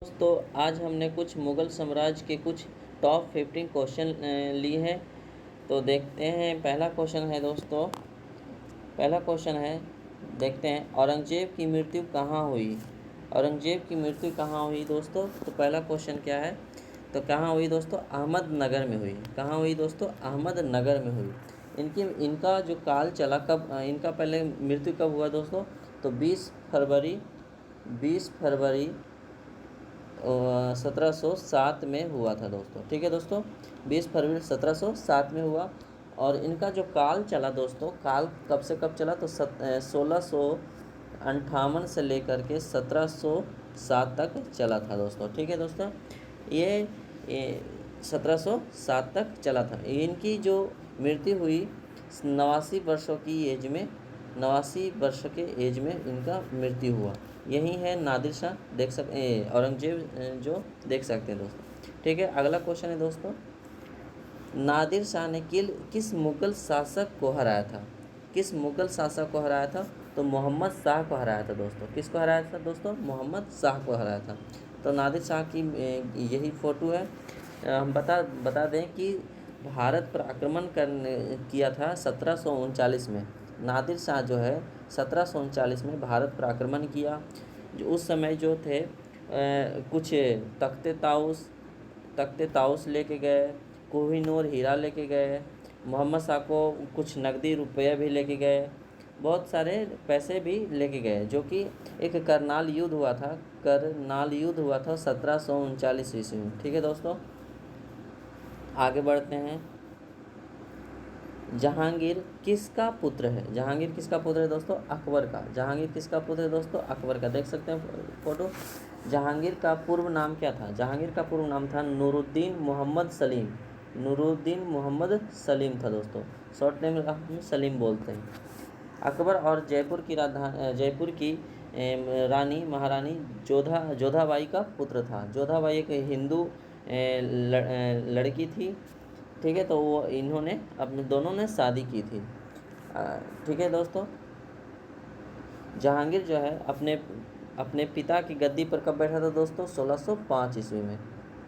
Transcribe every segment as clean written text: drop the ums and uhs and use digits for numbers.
दोस्तों आज हमने कुछ मुग़ल साम्राज्य के कुछ टॉप 15 क्वेश्चन लिए हैं। तो देखते हैं पहला क्वेश्चन है दोस्तों। पहला क्वेश्चन है, देखते हैं औरंगज़ेब की मृत्यु कहाँ हुई। औरंगज़ेब की मृत्यु कहाँ हुई दोस्तों? तो पहला क्वेश्चन क्या है, तो कहाँ हुई दोस्तों? अहमदनगर में हुई। कहाँ हुई दोस्तों? अहमदनगर में हुई। इनका जो काल चला कब, इनका पहले मृत्यु कब हुआ दोस्तों? तो 20 फरवरी 1707 में हुआ था दोस्तों। ठीक है दोस्तों, 20 फरवरी 1707 में हुआ। और इनका जो काल चला दोस्तों, काल कब से कब चला? तो 1658 से लेकर के 1707 तक चला था दोस्तों। ठीक है दोस्तों, ये 1707 तक चला था। इनकी जो मृत्यु हुई 89 वर्षों की एज में, 89 वर्ष के एज में इनका मृत्यु हुआ। यही है नादिर शाह, देख सकते औरंगजेब जो देख सकते हैं दोस्तों। ठीक है, अगला क्वेश्चन है दोस्तों, नादिर शाह ने किस मुग़ल शासक को हराया था? किस मुग़ल शासक को हराया था? तो मोहम्मद शाह को हराया था दोस्तों। किसको हराया था दोस्तों? मोहम्मद शाह को हराया था। तो नादिर शाह की यही फ़ोटो है। हम बता दें कि भारत पर आक्रमण किया था 1739 में। नादिर शाह जो है 1739 में भारत पर आक्रमण किया। जो उस समय जो थे कुछ तख्ते ताउस लेके गए, कोहिनूर हीरा लेके गए, मोहम्मद शाह को कुछ नकदी रुपये भी लेके गए, बहुत सारे पैसे भी लेके गए, जो कि एक करनाल युद्ध हुआ था। 1739 ईस्वी में। ठीक है दोस्तों, आगे बढ़ते हैं। जहांगीर किसका पुत्र है? जहांगीर किसका पुत्र है दोस्तों? अकबर का। जहांगीर किसका पुत्र है दोस्तों? अकबर का। देख सकते हैं फोटो। जहांगीर का पूर्व नाम क्या था? जहांगीर का पूर्व नाम था नूरुद्दीन मोहम्मद सलीम। नूरुद्दीन मोहम्मद सलीम था दोस्तों। शॉर्ट नेम हम सलीम बोलते हैं। अकबर और जयपुर की रानी महारानी जोधाबाई का पुत्र था। जोधाबाई एक हिंदू लड़की थी। ठीक है, तो वो इन्होंने अपने दोनों ने शादी की थी। ठीक है दोस्तों, जहांगीर जो है अपने पिता की गद्दी पर कब बैठा था दोस्तों? 1605 ईस्वी में।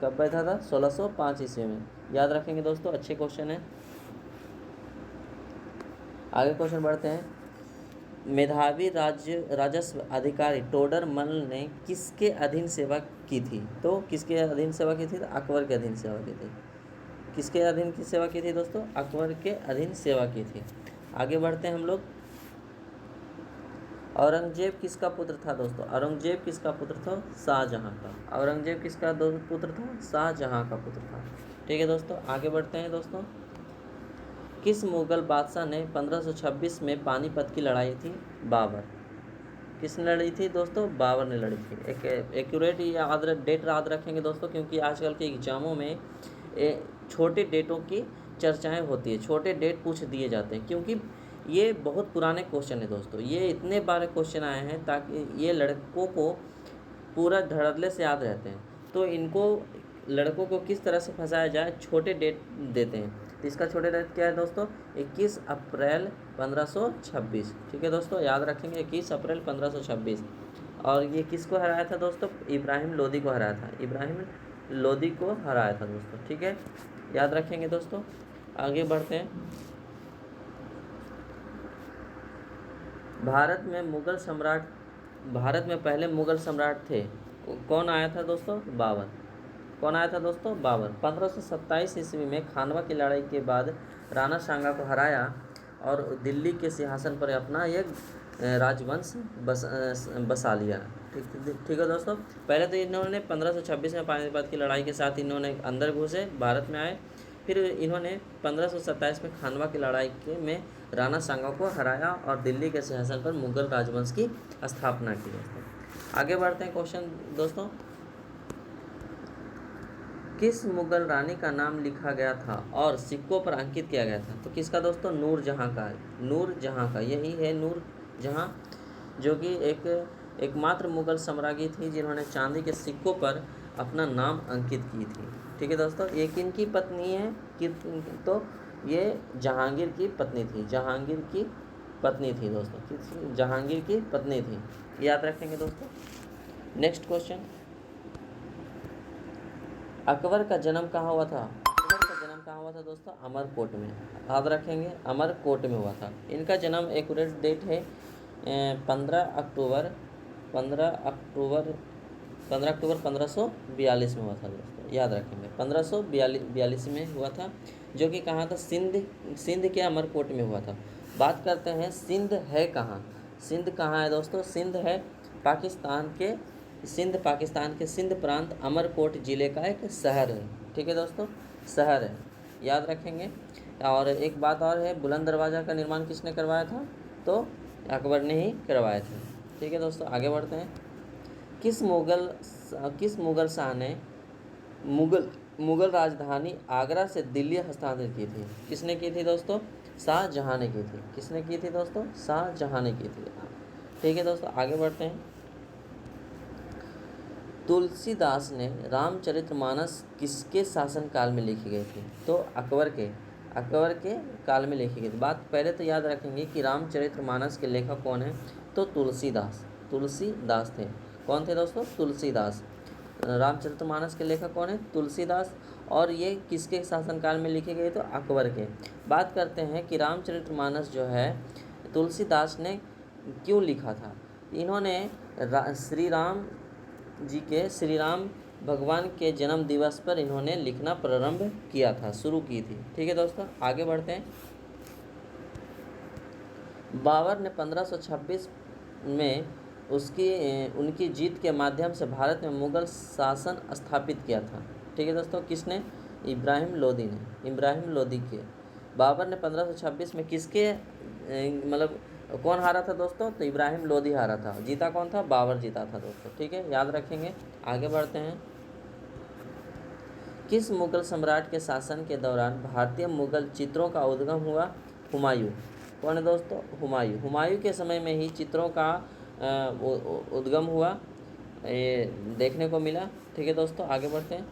कब बैठा था? 1605 ईस्वी में। याद रखेंगे दोस्तों, अच्छे क्वेश्चन है। आगे क्वेश्चन बढ़ते हैं। मेधावी राजस्व अधिकारी टोडर मल ने किसके अधीन सेवा की थी? तो किसके अधीन सेवा की थी? तो अकबर के अधीन सेवा की थी। किसके अधीन की सेवा की थी दोस्तों? अकबर के अधीन सेवा की थी। आगे बढ़ते हैं हम लोग। औरंगजेब किसका पुत्र था दोस्तों? औरंगजेब किसका पुत्र था? शाहजहां का। औरंगजेब किसका पुत्र था? शाहजहां का पुत्र था। ठीक है दोस्तों, आगे बढ़ते हैं दोस्तों। किस मुग़ल बादशाह ने 1526 में पानीपत की लड़ाई थी? बाबर। किसने लड़ी थी दोस्तों? बाबर ने लड़ी थी। एक एक्यूरेट डेट याद रखेंगे दोस्तों, क्योंकि आजकल के एग्ज़ामों में छोटे डेटों की चर्चाएं होती है, छोटे डेट पूछ दिए जाते हैं, क्योंकि ये बहुत पुराने क्वेश्चन है दोस्तों। ये इतने बार क्वेश्चन आए हैं ताकि ये लड़कों को पूरा धड़ल्ले से याद रहते हैं। तो इनको लड़कों को किस तरह से फंसाया जाए, छोटे डेट देते हैं। तो इसका छोटे डेट क्या है दोस्तों? 21 अप्रैल 1526। ठीक है दोस्तों, याद रखेंगे 21 अप्रैल 1526। और ये किसको हराया था दोस्तों? इब्राहिम लोदी को हराया था। इब्राहिम लोदी को हराया था दोस्तों। ठीक है, याद रखेंगे दोस्तों। आगे बढ़ते हैं। भारत में पहले मुग़ल सम्राट थे, कौन आया था दोस्तों? बाबर। कौन आया था दोस्तों? बाबर। 1527 ईस्वी में खानवा की लड़ाई के बाद राणा सांगा को हराया और दिल्ली के सिंहासन पर अपना एक राजवंश बसा लिया। ठीक है दोस्तों, पहले तो इन्होंने 1526 में पानीपत की लड़ाई के साथ इन्होंने अंदर घुसे, भारत में आए। फिर इन्होंने 1527 में खानवा की लड़ाई में राणा सांगा को हराया और दिल्ली के सिंहासन पर मुग़ल राजवंश की स्थापना की दोस्तों। आगे बढ़ते हैं क्वेश्चन दोस्तों। किस मुग़ल रानी का नाम लिखा गया था और सिक्कों पर अंकित किया गया था? तो किसका दोस्तों? नूरजहाँ का। नूरजहाँ का, यही है नूरजहाँ, जो कि एकमात्र मुग़ल सम्राज्ञी थी जिन्होंने चांदी के सिक्कों पर अपना नाम अंकित की थी। ठीक है दोस्तों, ये किनकी पत्नी है? तो ये जहांगीर की पत्नी थी। जहांगीर की पत्नी थी दोस्तों। जहांगीर की पत्नी थी, याद रखेंगे दोस्तों। Next question. अकबर का जन्म कहाँ हुआ था? अकबर का जन्म कहाँ हुआ था दोस्तों? अमरकोट में। याद रखेंगे, अमरकोट में हुआ था। इनका जन्म एक्यूरेट डेट है 15 अक्टूबर 15 अक्टूबर 1542 में हुआ था दोस्तों। याद रखेंगे 1542 में हुआ था, जो कि कहाँ था? सिंध के अमरकोट में हुआ था। बात करते हैं सिंध है कहाँ? सिंध कहाँ है दोस्तों? सिंध है पाकिस्तान के सिंध प्रांत अमरकोट ज़िले का एक शहर है। ठीक है दोस्तों, शहर है, याद रखेंगे। और एक बात और है, बुलंद दरवाज़ा का निर्माण किसने करवाया था? तो अकबर ने ही करवाया था। ठीक है दोस्तों, आगे बढ़ते हैं। किस मुग़ल शाह ने मुग़ल राजधानी आगरा से दिल्ली हस्तांतरित की थी? किसने की थी दोस्तों? शाहजहाँ ने की थी। किसने की थी दोस्तों? शाहजहाँ ने की थी। ठीक है दोस्तों, आगे बढ़ते हैं। तुलसीदास ने रामचरितमानस किसके शासनकाल में लिखी गई थी? तो अकबर के काल में लिखी गई थी। बात पहले तो याद रखेंगे कि रामचरितमानस के लेखक कौन है? तो तुलसीदास थे। कौन थे दोस्तों? तुलसीदास। रामचरितमानस के लेखक कौन है? तुलसीदास। और ये किसके शासनकाल में लिखे गए? तो अकबर के। बात करते हैं कि रामचरितमानस जो है तुलसीदास ने क्यों लिखा था? इन्होंने श्री राम भगवान के जन्म दिवस पर इन्होंने लिखना प्रारंभ किया था, शुरू की थी। ठीक है दोस्तों, आगे बढ़ते हैं। बाबर ने 1526 में उनकी जीत के माध्यम से भारत में मुगल शासन स्थापित किया था। ठीक है दोस्तों, किसने? इब्राहिम लोदी के। बाबर ने 1526 में किसके मतलब कौन हारा था दोस्तों? तो इब्राहिम लोदी हारा था। जीता कौन था? बाबर जीता था दोस्तों। ठीक है, याद रखेंगे। आगे बढ़ते हैं। किस मुगल सम्राट के शासन के दौरान भारतीय मुगल चित्रों का उद्गम हुआ? हुमायूं। कौन है दोस्तों? हुमायूं के समय में ही चित्रों का उद्गम हुआ, ये देखने को मिला। ठीक है दोस्तों, आगे बढ़ते हैं।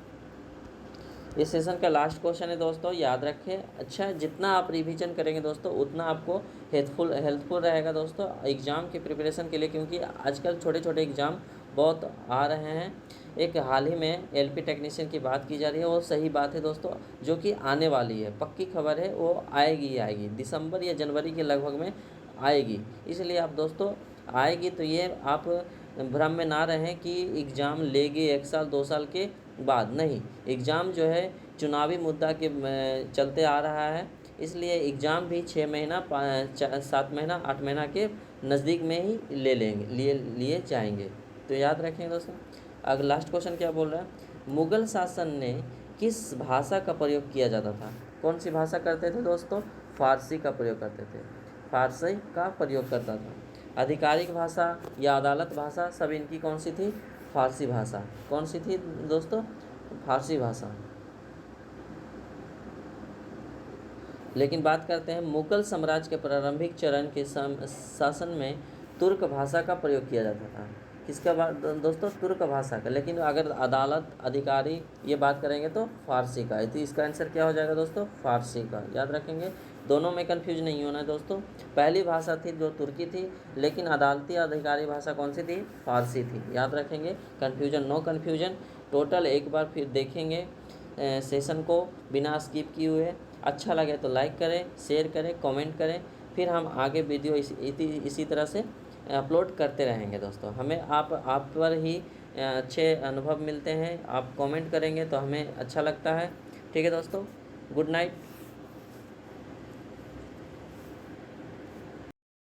इस सेशन का लास्ट क्वेश्चन है दोस्तों, याद रखें। अच्छा, जितना आप रिवीजन करेंगे दोस्तों उतना आपको हेल्पफुल रहेगा दोस्तों एग्ज़ाम की प्रिपरेशन के लिए, क्योंकि आजकल छोटे छोटे एग्ज़ाम बहुत आ रहे हैं। एक हाल ही में एलपी टेक्नीशियन की बात की जा रही है, वो सही बात है दोस्तों, जो कि आने वाली है, पक्की खबर है, वो आएगी दिसंबर या जनवरी के लगभग में आएगी। इसलिए आप दोस्तों आएगी तो ये आप भ्रम में ना रहें कि एग्ज़ाम लेगी 1 साल 2 साल के बाद। नहीं, एग्ज़ाम जो है चुनावी मुद्दा के चलते आ रहा है, इसलिए एग्ज़ाम भी 6 महीना 7 महीना 8 महीना के नज़दीक में ही लिए जाएंगे। तो याद रखें दोस्तों। अगर लास्ट क्वेश्चन क्या बोल रहा है? मुग़ल शासन ने किस भाषा का प्रयोग किया जाता था? कौन सी भाषा करते थे दोस्तों? फारसी का प्रयोग करते थे। फारसी का प्रयोग करता था। आधिकारिक भाषा या अदालत भाषा सब इनकी कौन सी थी? फारसी भाषा। कौन सी थी दोस्तों? फारसी भाषा। लेकिन बात करते हैं मुगल साम्राज्य के प्रारंभिक चरण के शासन में तुर्क भाषा का प्रयोग किया जाता था। किसका दोस्तों? तुर्क भाषा का। लेकिन अगर अदालत अधिकारी ये बात करेंगे तो फारसी का है। तो इसका आंसर क्या हो जाएगा दोस्तों? फारसी का। याद रखेंगे, दोनों में कंफ्यूज नहीं होना है दोस्तों। पहली भाषा थी जो तुर्की थी, लेकिन अदालती अधिकारी भाषा कौन सी थी? फारसी थी। याद रखेंगे, नो कन्फ्यूजन। टोटल एक बार फिर देखेंगे सेशन को बिना स्किप किए हुए। अच्छा लगे तो लाइक करें, शेयर करें, कमेंट करें। फिर हम आगे वीडियो इसी तरह से अपलोड करते रहेंगे दोस्तों। हमें आप पर ही अच्छे अनुभव मिलते हैं। आप कमेंट करेंगे तो हमें अच्छा लगता है। ठीक है दोस्तों, गुड नाइट।